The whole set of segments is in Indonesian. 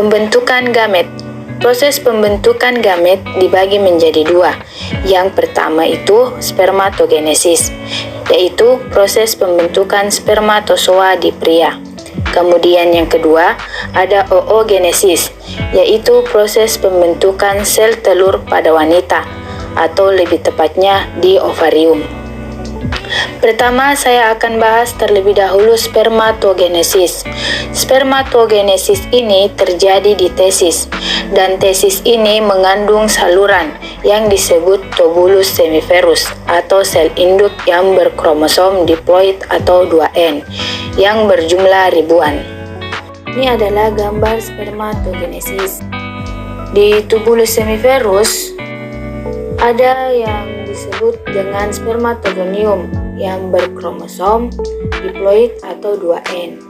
Pembentukan gamet. Proses pembentukan gamet dibagi menjadi dua. Yang pertama itu spermatogenesis, yaitu proses pembentukan spermatozoa di pria. Kemudian yang kedua ada oogenesis, yaitu proses pembentukan sel telur pada wanita, atau lebih tepatnya di ovarium. Pertama, saya akan bahas terlebih dahulu spermatogenesis. Spermatogenesis ini terjadi di tesis, dan tesis ini mengandung saluran yang disebut tubulus semiferus atau sel induk yang berkromosom diploid atau 2N yang berjumlah ribuan. Ini adalah gambar spermatogenesis. Di tubulus semiferus ada yang disebut dengan spermatogonium yang berkromosom diploid atau 2N.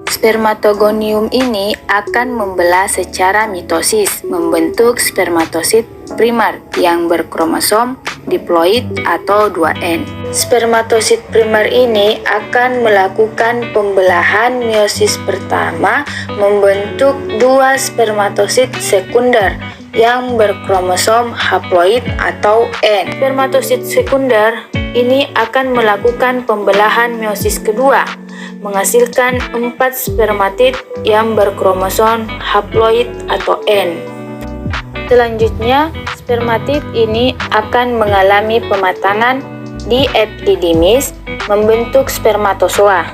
Spermatogonium ini akan membelah secara mitosis, membentuk spermatosit primer yang berkromosom diploid atau 2N. Spermatosit primer ini akan melakukan pembelahan meiosis pertama, membentuk dua spermatosit sekunder yang berkromosom haploid atau N. Spermatosit sekunder ini akan melakukan pembelahan meiosis kedua, menghasilkan 4 spermatid yang berkromosom haploid atau N. Selanjutnya, spermatid ini akan mengalami pematangan di epididymis, membentuk spermatozoa,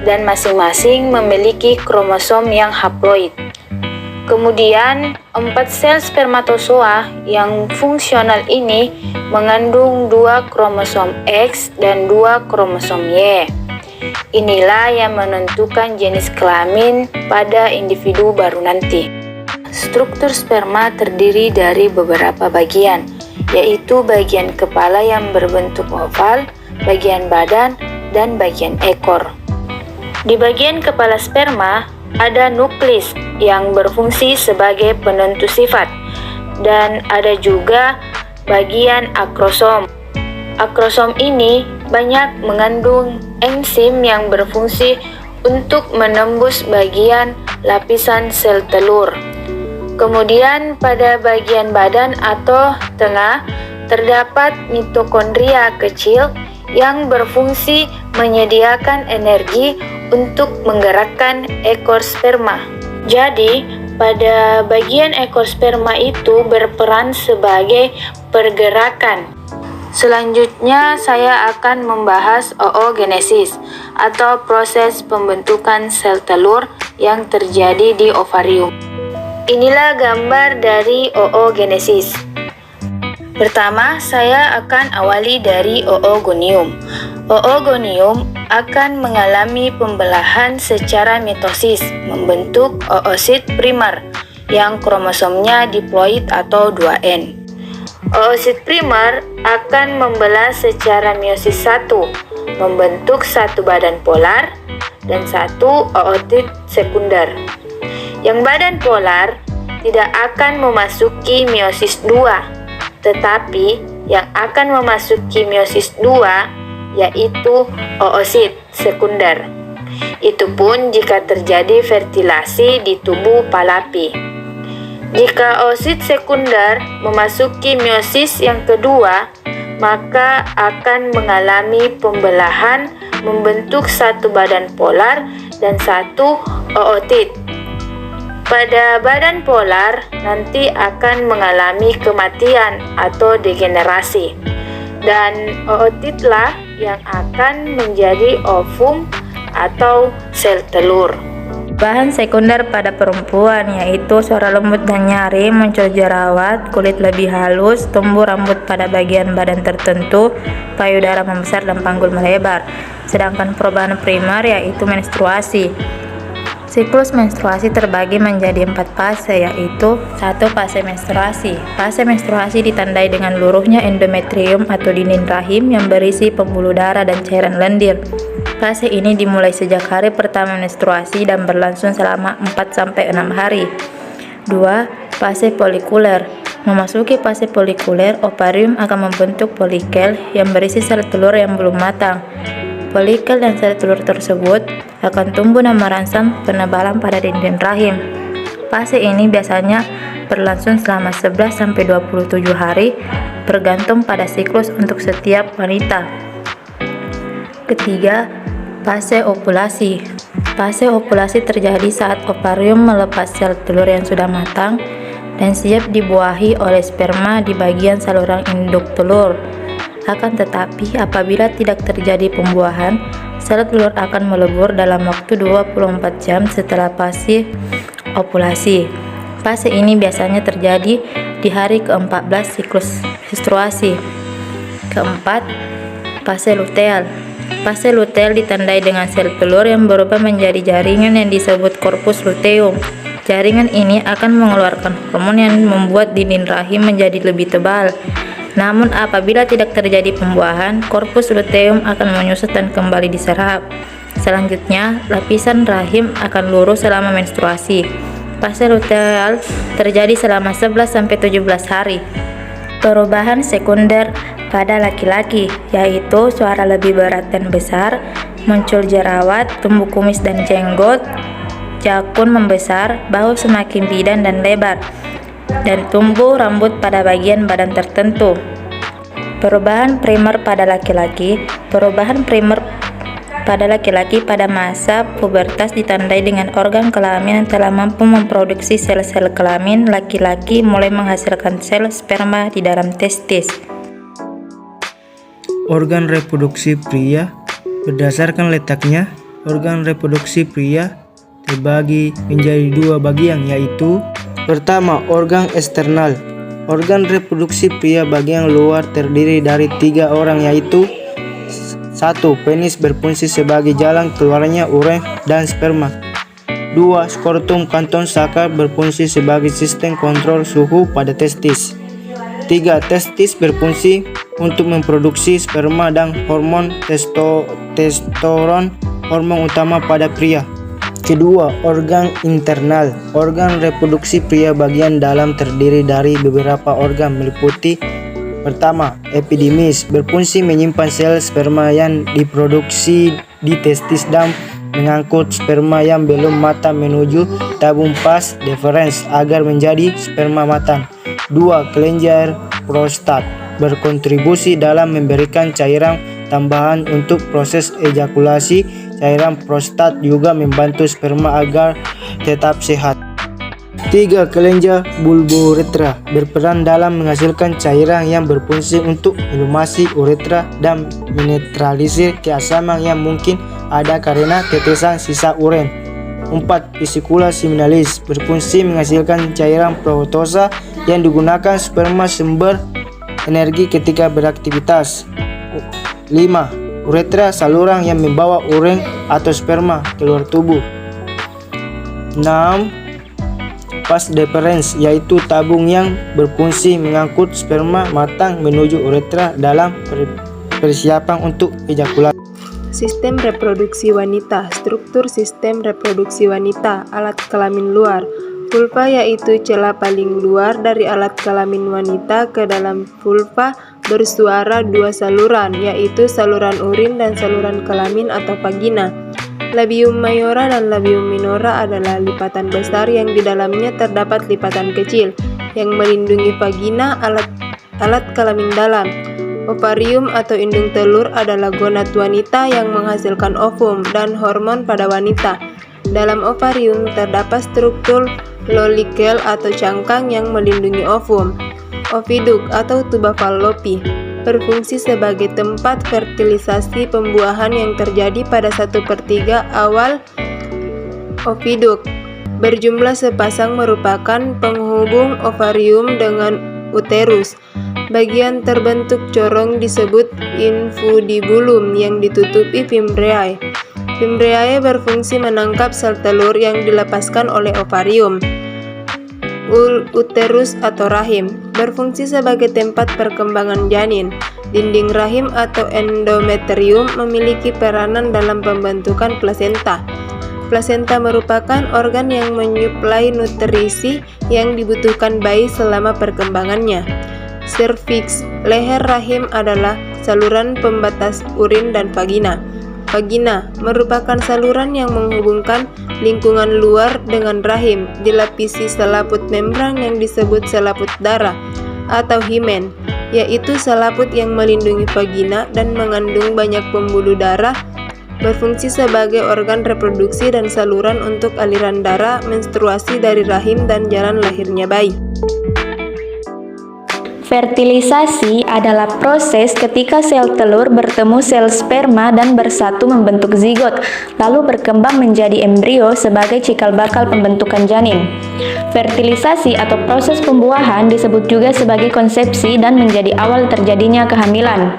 dan masing-masing memiliki kromosom yang haploid. Kemudian, 4 sel spermatozoa yang fungsional ini mengandung 2 kromosom X dan 2 kromosom Y. Inilah yang menentukan jenis kelamin pada individu baru nanti. Struktur sperma terdiri dari beberapa bagian, yaitu bagian kepala yang berbentuk oval, bagian badan, dan bagian ekor. Di bagian kepala sperma ada nukleus yang berfungsi sebagai penentu sifat, dan ada juga bagian akrosom. Akrosom ini banyak mengandung enzim yang berfungsi untuk menembus bagian lapisan sel telur. Kemudian pada bagian badan atau tengah terdapat mitokondria kecil yang berfungsi menyediakan energi untuk menggerakkan ekor sperma. Jadi, pada bagian ekor sperma itu berperan sebagai pergerakan. Selanjutnya, saya akan membahas oogenesis atau proses pembentukan sel telur yang terjadi di ovarium. Inilah gambar dari oogenesis. Pertama, saya akan awali dari oogonium. Oogonium akan mengalami pembelahan secara mitosis, membentuk oosit primer yang kromosomnya diploid atau 2N. Oosit primer akan membelah secara meiosis 1, membentuk satu badan polar dan satu ootit sekunder. Yang badan polar tidak akan memasuki meiosis 2, tetapi yang akan memasuki meiosis 2 yaitu oosit sekunder. Itu pun jika terjadi fertilasi di tubuh palapi. Jika oosit sekunder memasuki meiosis yang kedua, maka akan mengalami pembelahan membentuk satu badan polar dan satu ootit. Pada badan polar nanti akan mengalami kematian atau degenerasi, dan ootitlah yang akan menjadi ovum atau sel telur. Bahan sekunder pada perempuan yaitu suara lembut dan nyari, muncul jerawat, kulit lebih halus, tumbuh rambut pada bagian badan tertentu, payudara membesar dan panggul melebar. Sedangkan perubahan primer yaitu menstruasi. Siklus menstruasi terbagi menjadi 4 fase, yaitu 1. Fase menstruasi. Fase menstruasi ditandai dengan luruhnya endometrium atau dinding rahim yang berisi pembuluh darah dan cairan lendir. Fase ini dimulai sejak hari pertama menstruasi dan berlangsung selama 4-6 hari. 2. Fase folikuler. Memasuki fase folikuler, ovarium akan membentuk folikel yang berisi sel telur yang belum matang. Folikel dan sel telur tersebut akan tumbuh dan merangsang penebalan pada dinding rahim. Fase ini biasanya berlangsung selama 11-27 hari, bergantung pada siklus untuk setiap wanita. Ketiga, fase ovulasi. Fase ovulasi terjadi saat ovarium melepas sel telur yang sudah matang dan siap dibuahi oleh sperma di bagian saluran induk telur. Akan tetapi, apabila tidak terjadi pembuahan, sel telur akan melebur dalam waktu 24 jam setelah fase ovulasi. Fase ini biasanya terjadi di hari ke-14 siklus menstruasi. Keempat, fase luteal. Fase luteal ditandai dengan sel telur yang berubah menjadi jaringan yang disebut corpus luteum. Jaringan ini akan mengeluarkan hormon yang membuat dinding rahim menjadi lebih tebal. Namun apabila tidak terjadi pembuahan, corpus luteum akan menyusut dan kembali diserap. Selanjutnya, lapisan rahim akan lurus selama menstruasi. Fase luteal terjadi selama 11-17 hari. Perubahan sekunder pada laki-laki, yaitu suara lebih berat dan besar, muncul jerawat, tumbuh kumis dan jenggot, jakun membesar, bahu semakin bidan dan lebar, dan tumbuh rambut pada bagian badan tertentu. Perubahan primer pada laki-laki. Perubahan primer pada laki-laki pada masa pubertas ditandai dengan organ kelamin yang telah mampu memproduksi sel-sel kelamin. Laki-laki mulai menghasilkan sel sperma di dalam testis. Organ reproduksi pria. Berdasarkan letaknya, organ reproduksi pria terbagi menjadi dua bagian, yaitu pertama, organ eksternal. Organ reproduksi pria bagian luar terdiri dari 3 orang, yaitu 1. Penis berfungsi sebagai jalan keluarnya urin dan sperma. 2. Skrotum kantong saka berfungsi sebagai sistem kontrol suhu pada testis. 3. Testis berfungsi untuk memproduksi sperma dan hormon testosteron, hormon utama pada pria. Kedua, organ internal. Organ reproduksi pria bagian dalam terdiri dari beberapa organ meliputi: pertama, epidimis, berfungsi menyimpan sel sperma yang diproduksi di testis dan mengangkut sperma yang belum matang menuju tabung vas deferens agar menjadi sperma matang. 2. Kelenjar prostat, berkontribusi dalam memberikan cairan tambahan untuk proses ejakulasi. Cairan prostat juga membantu sperma agar tetap sehat. 3. Kelenjar bulboretra, berperan dalam menghasilkan cairan yang berfungsi untuk melumasi uretra dan menetralisir keasaman yang mungkin ada karena tetesan sisa urin. 4. Vesicula seminalis, berfungsi menghasilkan cairan protosa yang digunakan sperma sumber energi ketika beraktivitas. 5. Uretra, saluran yang membawa urin atau sperma keluar tubuh. 6. Vas deferens, yaitu tabung yang berfungsi mengangkut sperma matang menuju uretra dalam persiapan untuk ejakulasi. Sistem reproduksi wanita. Struktur sistem reproduksi wanita. Alat kelamin luar. Vulva yaitu celah paling luar dari alat kelamin wanita. Ke dalam vulva bersuara 2 saluran, yaitu saluran urin dan saluran kelamin atau vagina. Labium mayora dan labium minora adalah lipatan besar yang di dalamnya terdapat lipatan kecil yang melindungi vagina, alat kelamin dalam. Ovarium atau indung telur adalah gonad wanita yang menghasilkan ovum dan hormon pada wanita. Dalam ovarium terdapat struktur lolikel atau cangkang yang melindungi ovum. Oviduk atau tuba fallopi berfungsi sebagai tempat fertilisasi pembuahan yang terjadi pada 1/3 awal oviduk. Berjumlah sepasang merupakan penghubung ovarium dengan uterus. Bagian terbentuk corong disebut infundibulum yang ditutupi fimbriae. Fimbriae berfungsi menangkap sel telur yang dilepaskan oleh ovarium. Uterus atau rahim berfungsi sebagai tempat perkembangan janin. Dinding rahim atau endometrium memiliki peranan dalam pembentukan plasenta. Plasenta merupakan organ yang menyuplai nutrisi yang dibutuhkan bayi selama perkembangannya. Serviks, leher rahim adalah saluran pembatas urin dan vagina. Vagina merupakan saluran yang menghubungkan lingkungan luar dengan rahim, dilapisi selaput membran yang disebut selaput darah atau himen, yaitu selaput yang melindungi vagina dan mengandung banyak pembuluh darah, berfungsi sebagai organ reproduksi dan saluran untuk aliran darah, menstruasi dari rahim dan jalan lahirnya bayi. Fertilisasi adalah proses ketika sel telur bertemu sel sperma dan bersatu membentuk zigot, lalu berkembang menjadi embrio sebagai cikal bakal pembentukan janin. Fertilisasi atau proses pembuahan disebut juga sebagai konsepsi dan menjadi awal terjadinya kehamilan.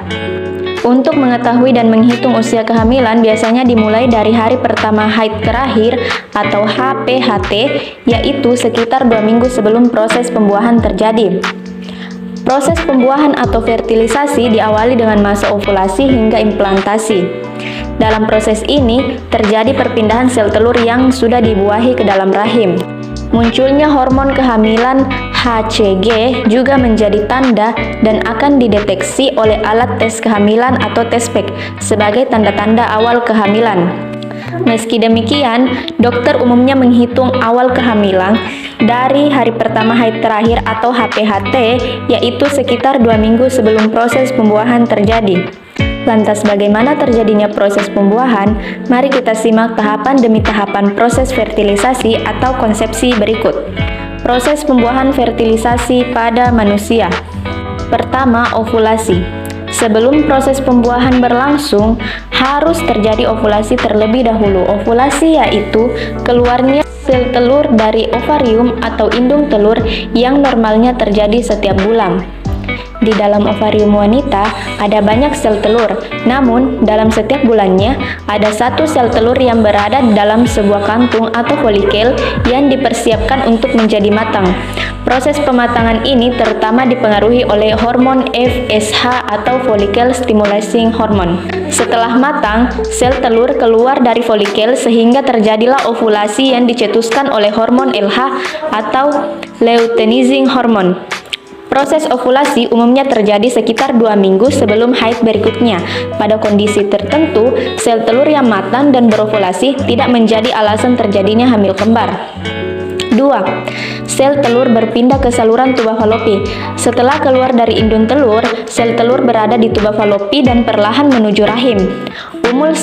Untuk mengetahui dan menghitung usia kehamilan biasanya dimulai dari hari pertama haid terakhir atau HPHT, yaitu sekitar 2 minggu sebelum proses pembuahan terjadi. Proses pembuahan atau fertilisasi diawali dengan masa ovulasi hingga implantasi. Dalam proses ini, terjadi perpindahan sel telur yang sudah dibuahi ke dalam rahim. Munculnya hormon kehamilan HCG juga menjadi tanda dan akan dideteksi oleh alat tes kehamilan atau tes PEG sebagai tanda-tanda awal kehamilan. Meski demikian, dokter umumnya menghitung awal kehamilan dari hari pertama haid terakhir atau HPHT, yaitu sekitar 2 minggu sebelum proses pembuahan terjadi. Lantas bagaimana terjadinya proses pembuahan? Mari kita simak tahapan demi tahapan proses fertilisasi atau konsepsi berikut. Proses pembuahan fertilisasi pada manusia. Pertama, ovulasi. Sebelum proses pembuahan berlangsung, harus terjadi ovulasi terlebih dahulu. Ovulasi yaitu keluarnya sel telur dari ovarium atau indung telur yang normalnya terjadi setiap bulan. Di dalam ovarium wanita ada banyak sel telur, namun dalam setiap bulannya ada satu sel telur yang berada dalam sebuah kantung atau folikel yang dipersiapkan untuk menjadi matang. Proses pematangan ini terutama dipengaruhi oleh hormon FSH atau follicle stimulating hormone. Setelah matang, sel telur keluar dari folikel sehingga terjadilah ovulasi yang dicetuskan oleh hormon LH atau luteinizing hormone. Proses ovulasi umumnya terjadi sekitar 2 minggu sebelum haid berikutnya. Pada kondisi tertentu, sel telur yang matang dan berovulasi tidak menjadi alasan terjadinya hamil kembar. 2. Sel telur berpindah ke saluran tuba falopi. Setelah keluar dari indung telur, sel telur berada di tuba falopi dan perlahan menuju rahim. Umur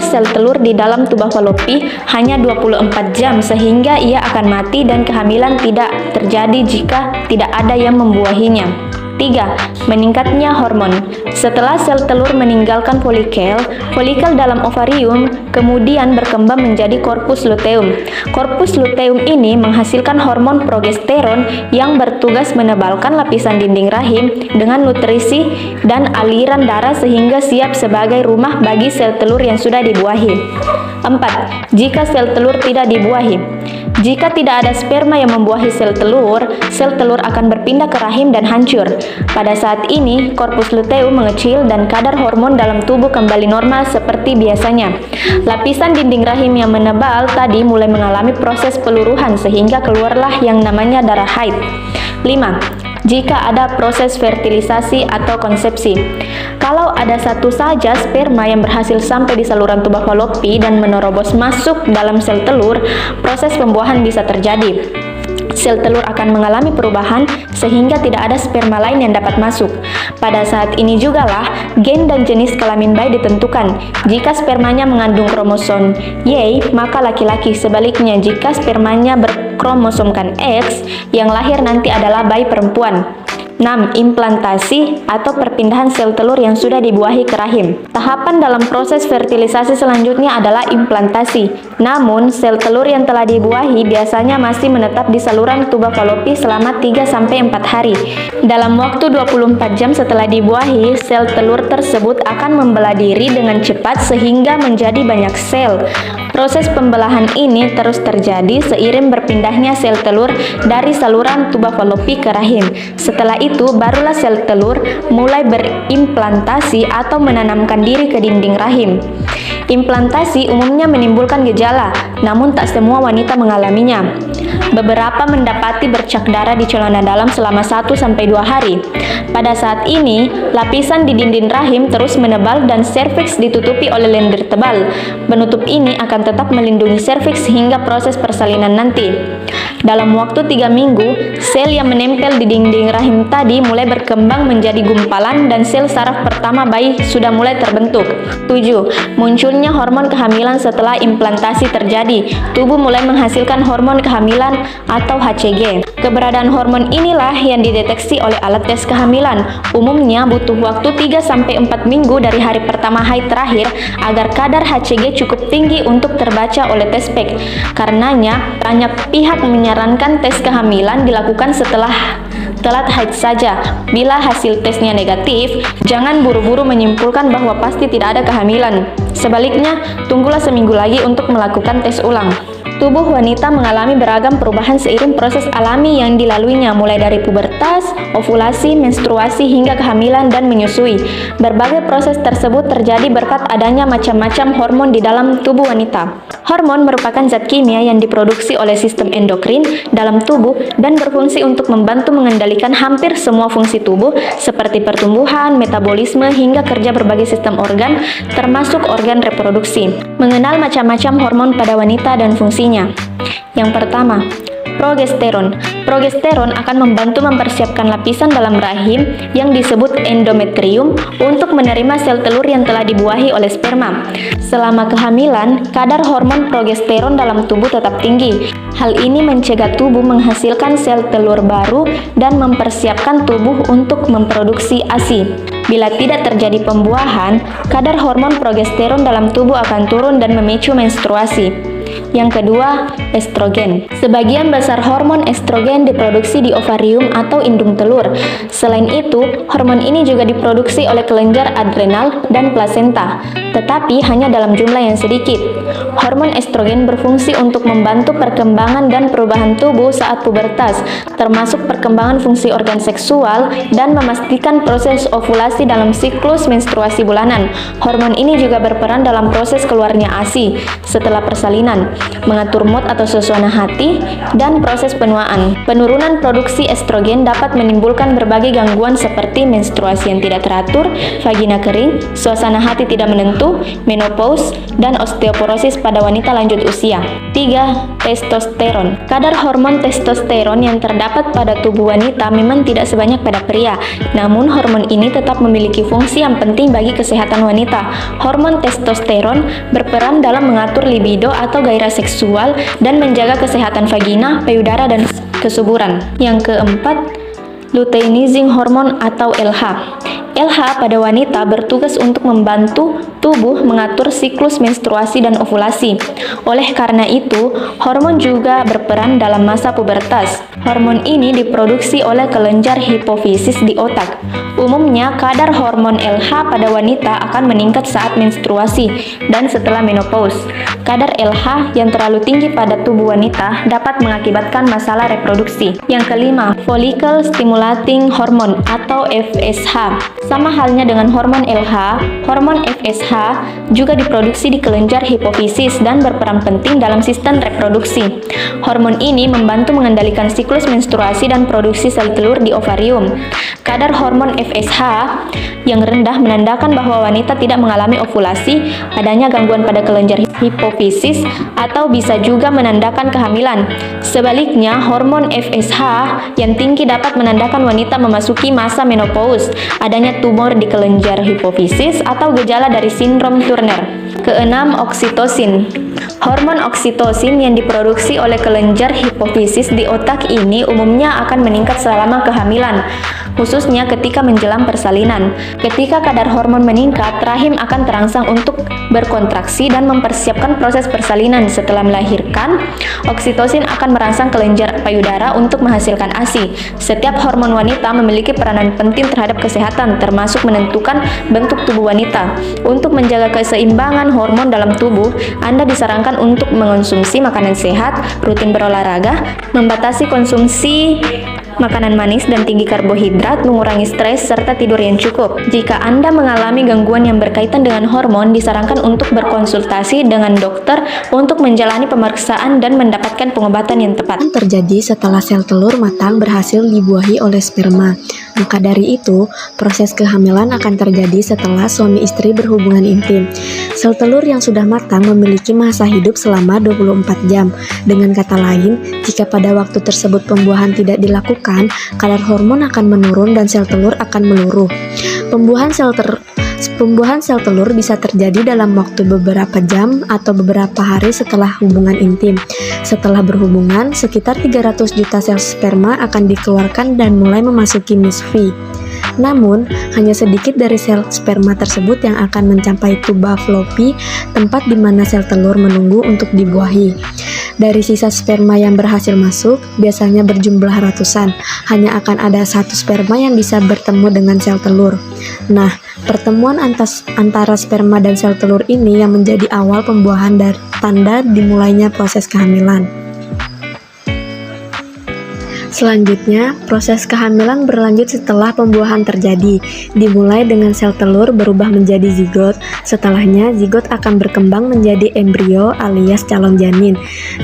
sel telur di dalam tuba falopi hanya 24 jam sehingga ia akan mati dan kehamilan tidak terjadi jika tidak ada yang membuahinya. 3. Meningkatnya hormon. Setelah sel telur meninggalkan folikel dalam ovarium kemudian berkembang menjadi korpus luteum. Korpus luteum ini menghasilkan hormon progesteron yang bertugas menebalkan lapisan dinding rahim dengan nutrisi dan aliran darah sehingga siap sebagai rumah bagi sel telur yang sudah dibuahi. 4. Jika sel telur tidak dibuahi. Jika tidak ada sperma yang membuahi sel telur akan berpindah ke rahim dan hancur. Pada saat ini, korpus luteum mengecil dan kadar hormon dalam tubuh kembali normal seperti biasanya. Lapisan dinding rahim yang menebal tadi mulai mengalami proses peluruhan sehingga keluarlah yang namanya darah haid. 5. Jika ada proses fertilisasi atau konsepsi. Kalau ada satu saja sperma yang berhasil sampai di saluran tuba falopi dan menerobos masuk dalam sel telur, proses pembuahan bisa terjadi. Sel telur akan mengalami perubahan sehingga tidak ada sperma lain yang dapat masuk. Pada saat ini jugalah gen dan jenis kelamin bayi ditentukan. Jika spermanya mengandung kromosom Y, maka laki-laki. Sebaliknya, jika spermanya berkromosomkan X, yang lahir nanti adalah bayi perempuan. 6. Implantasi atau perpindahan sel telur yang sudah dibuahi ke rahim. Tahapan dalam proses fertilisasi selanjutnya adalah implantasi. Namun, sel telur yang telah dibuahi biasanya masih menetap di saluran tuba falopi selama 3-4 hari. Dalam waktu 24 jam setelah dibuahi, sel telur tersebut akan membelah diri dengan cepat sehingga menjadi banyak sel. Proses pembelahan ini terus terjadi seiring berpindahnya sel telur dari saluran tuba falopi ke rahim. Setelah itu, barulah sel telur mulai berimplantasi atau menanamkan diri ke dinding rahim. Implantasi umumnya menimbulkan gejala, namun tak semua wanita mengalaminya. Beberapa mendapati bercak darah di celana dalam selama 1-2 hari. Pada saat ini, lapisan di dinding rahim terus menebal dan serviks ditutupi oleh lendir tebal. Penutup ini akan tetap melindungi serviks hingga proses persalinan nanti. Dalam waktu 3 minggu, sel yang menempel di dinding rahim tadi mulai berkembang menjadi gumpalan dan sel saraf pertama bayi sudah mulai terbentuk. 7. Munculnya hormon kehamilan setelah implantasi terjadi. Tubuh mulai menghasilkan hormon kehamilan atau HCG. Keberadaan hormon inilah yang dideteksi oleh alat tes kehamilan. Umumnya butuh waktu 3-4 minggu dari hari pertama haid terakhir agar kadar HCG cukup tinggi untuk terbaca oleh tes PEG. Karenanya, banyak pihak menyarankan tes kehamilan dilakukan setelah telat haid saja. Bila hasil tesnya negatif, jangan buru-buru menyimpulkan bahwa pasti tidak ada kehamilan. Sebaliknya, tunggulah seminggu lagi untuk melakukan tes ulang. Tubuh wanita mengalami beragam perubahan seiring proses alami yang dilaluinya, mulai dari pubertas, ovulasi, menstruasi, hingga kehamilan dan menyusui. Berbagai proses tersebut terjadi berkat adanya macam-macam hormon di dalam tubuh wanita. Hormon merupakan zat kimia yang diproduksi oleh sistem endokrin dalam tubuh dan berfungsi untuk membantu mengendalikan hampir semua fungsi tubuh seperti pertumbuhan, metabolisme, hingga kerja berbagai sistem organ, termasuk organ reproduksi. Mengenal macam-macam hormon pada wanita dan fungsinya. Yang pertama, progesteron. Progesteron akan membantu mempersiapkan lapisan dalam rahim yang disebut endometrium untuk menerima sel telur yang telah dibuahi oleh sperma. Selama kehamilan, kadar hormon progesteron dalam tubuh tetap tinggi. Hal ini mencegah tubuh menghasilkan sel telur baru dan mempersiapkan tubuh untuk memproduksi ASI. Bila tidak terjadi pembuahan, kadar hormon progesteron dalam tubuh akan turun dan memicu menstruasi. Yang kedua, estrogen. Sebagian besar hormon estrogen diproduksi di ovarium atau indung telur. Selain itu, hormon ini juga diproduksi oleh kelenjar adrenal dan plasenta, tetapi hanya dalam jumlah yang sedikit. Hormon estrogen berfungsi untuk membantu perkembangan dan perubahan tubuh saat pubertas, termasuk perkembangan fungsi organ seksual dan memastikan proses ovulasi dalam siklus menstruasi bulanan. Hormon ini juga berperan dalam proses keluarnya ASI setelah persalinan, mengatur mood atau suasana hati, dan proses penuaan. Penurunan produksi estrogen dapat menimbulkan berbagai gangguan seperti menstruasi yang tidak teratur, vagina kering, suasana hati tidak menentu, menopause, dan osteoporosis pada wanita lanjut usia. 3. Testosteron. Kadar hormon testosteron yang terdapat pada tubuh wanita memang tidak sebanyak pada pria, namun hormon ini tetap memiliki fungsi yang penting bagi kesehatan wanita. Hormon testosteron berperan dalam mengatur libido atau gairah seksual dan menjaga kesehatan vagina, payudara, dan kesuburan. Yang keempat, luteinizing hormone atau LH. LH pada wanita bertugas untuk membantu tubuh mengatur siklus menstruasi dan ovulasi. Oleh karena itu, hormon juga berperan dalam masa pubertas. Hormon ini diproduksi oleh kelenjar hipofisis di otak. Umumnya, kadar hormon LH pada wanita akan meningkat saat menstruasi dan setelah menopause. Kadar LH yang terlalu tinggi pada tubuh wanita dapat mengakibatkan masalah reproduksi. Yang kelima, follicle stimulating hormone atau FSH. Sama halnya dengan hormon LH, hormon FSH juga diproduksi di kelenjar hipofisis dan berperan penting dalam sistem reproduksi. Hormon ini membantu mengendalikan siklus menstruasi dan produksi sel telur di ovarium. Kadar hormon FSH yang rendah menandakan bahwa wanita tidak mengalami ovulasi, adanya gangguan pada kelenjar hipofisis, atau bisa juga menandakan kehamilan. Sebaliknya, hormon FSH yang tinggi dapat menandakan wanita memasuki masa menopause, adanya tumor di kelenjar hipofisis, atau gejala dari sindrom Turner. Keenam, oksitosin. Hormon oksitosin yang diproduksi oleh kelenjar hipofisis di otak ini umumnya akan meningkat selama kehamilan, khususnya ketika menjelang persalinan. Ketika kadar hormon meningkat, rahim akan terangsang untuk berkontraksi dan mempersiapkan proses persalinan. Setelah melahirkan, oksitosin akan merangsang kelenjar payudara untuk menghasilkan ASI. Setiap hormon wanita memiliki peranan penting terhadap kesehatan, termasuk menentukan bentuk tubuh wanita. Untuk menjaga keseimbangan hormon dalam tubuh, Anda disarankan untuk mengonsumsi makanan sehat, rutin berolahraga, membatasi konsumsi makanan manis dan tinggi karbohidrat, mengurangi stres, serta tidur yang cukup. Jika Anda mengalami gangguan yang berkaitan dengan hormon, disarankan untuk berkonsultasi dengan dokter untuk menjalani pemeriksaan dan mendapatkan pengobatan yang tepat. Terjadi setelah sel telur matang berhasil dibuahi oleh sperma. Maka dari itu, proses kehamilan akan terjadi setelah suami istri berhubungan intim. Sel telur yang sudah matang memiliki masa hidup selama 24 jam. Dengan kata lain, jika pada waktu tersebut pembuahan tidak dilakukan, kadar hormon akan menurun dan sel telur akan meluruh. Pembuahan sel telur bisa terjadi dalam waktu beberapa jam atau beberapa hari setelah hubungan intim. Setelah berhubungan, sekitar 300 juta sel sperma akan dikeluarkan dan mulai memasuki misfi. Namun, hanya sedikit dari sel sperma tersebut yang akan mencapai tuba floppy, tempat di mana sel telur menunggu untuk dibuahi. Dari sisa sperma yang berhasil masuk, biasanya berjumlah ratusan, hanya akan ada satu sperma yang bisa bertemu dengan sel telur. Nah, pertemuan antara sperma dan sel telur ini yang menjadi awal pembuahan dan tanda dimulainya proses kehamilan. Selanjutnya, proses kehamilan berlanjut setelah pembuahan terjadi, dimulai dengan sel telur berubah menjadi zigot. Setelahnya, zigot akan berkembang menjadi embrio alias calon janin.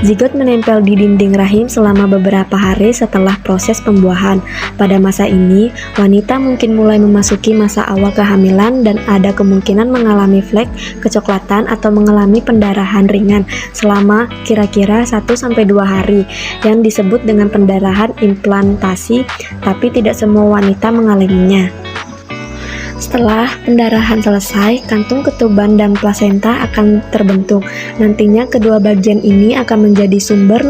Zigot menempel di dinding rahim selama beberapa hari setelah proses pembuahan. Pada masa ini, wanita mungkin mulai memasuki masa awal kehamilan dan ada kemungkinan mengalami flek, kecoklatan, atau mengalami pendarahan ringan selama kira-kira 1-2 hari, yang disebut dengan pendarahan implantasi, tapi tidak semua wanita mengalaminya. Setelah pendarahan selesai, kantung ketuban dan plasenta akan terbentuk. Nantinya kedua bagian ini akan menjadi sumber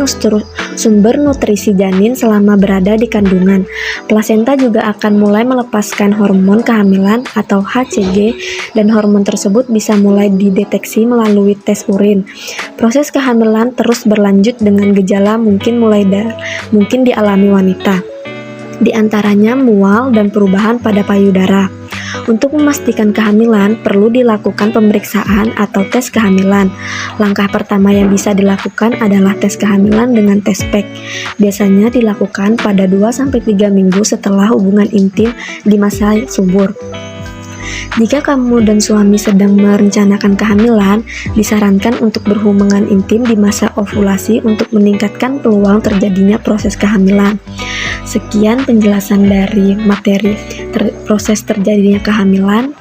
nutrisi janin selama berada di kandungan. Plasenta juga akan mulai melepaskan hormon kehamilan atau HCG, dan hormon tersebut bisa mulai dideteksi melalui tes urin. Proses kehamilan terus berlanjut dengan gejala mungkin dialami wanita. Di antaranya mual dan perubahan pada payudara. Untuk memastikan kehamilan, perlu dilakukan pemeriksaan atau tes kehamilan. Langkah pertama yang bisa dilakukan adalah tes kehamilan dengan tes PEG. Biasanya dilakukan pada 2-3 minggu setelah hubungan intim di masa subur. Jika kamu dan suami sedang merencanakan kehamilan, disarankan untuk berhubungan intim di masa ovulasi untuk meningkatkan peluang terjadinya proses kehamilan. Sekian penjelasan dari materi proses terjadinya kehamilan.